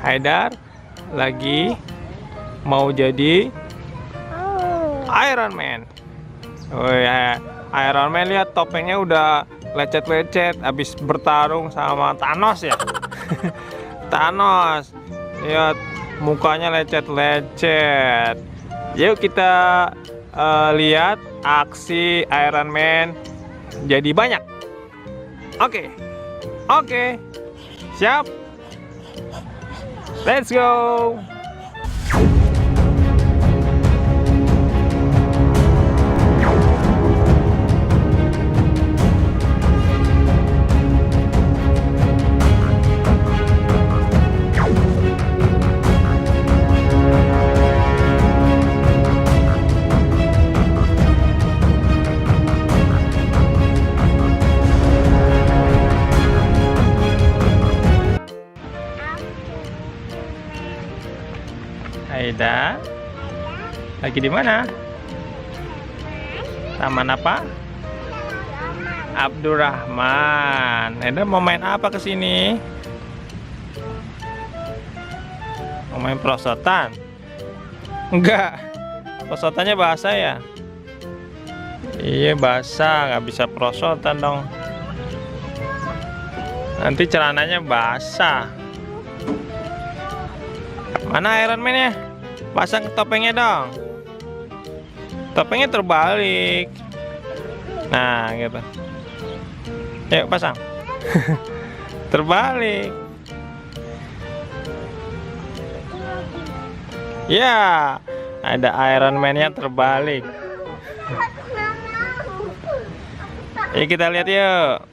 Haidar lagi mau jadi Iron Man. Oh ya, Iron Man, lihat topengnya udah lecet-lecet habis bertarung sama Thanos ya. Thanos, lihat mukanya lecet-lecet. Yuk kita lihat aksi Iron Man jadi banyak. Oke. Siap. Let's go. Aida, lagi di mana? Taman apa? Abdurrahman. Aida mau main apa ke sini? Mau main perosotan? Enggak. Perosotannya basah ya? Iya basah, nggak bisa perosotan dong. Nanti celananya basah. Mana Iron Man ya? Pasang topengnya dong. Topengnya terbalik. Nah, gitu. Yuk pasang. Terbalik. Ya, ada Iron Man-nya terbalik. Yuk kita lihat yuk.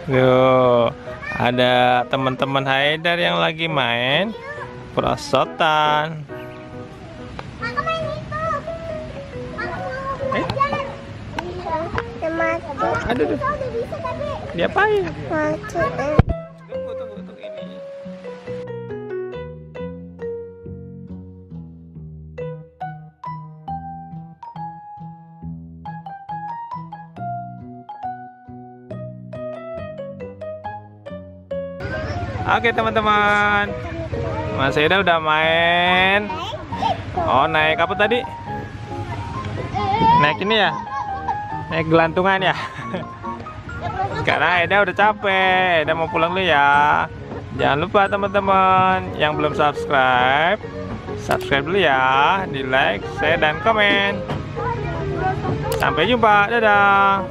Tuh, ada teman-teman Haidar yang lagi main perosotan. Aduh, diapain? Tunggu ini. Oke teman-teman, Mas Haidar udah main. Oh, naik apa tadi? Naik ini ya? Naik gelantungan ya? Sekarang Haidar udah capek, Haidar mau pulang dulu ya. Jangan lupa teman-teman yang belum subscribe, subscribe dulu ya, di like, share, dan komen. Sampai jumpa, dadah.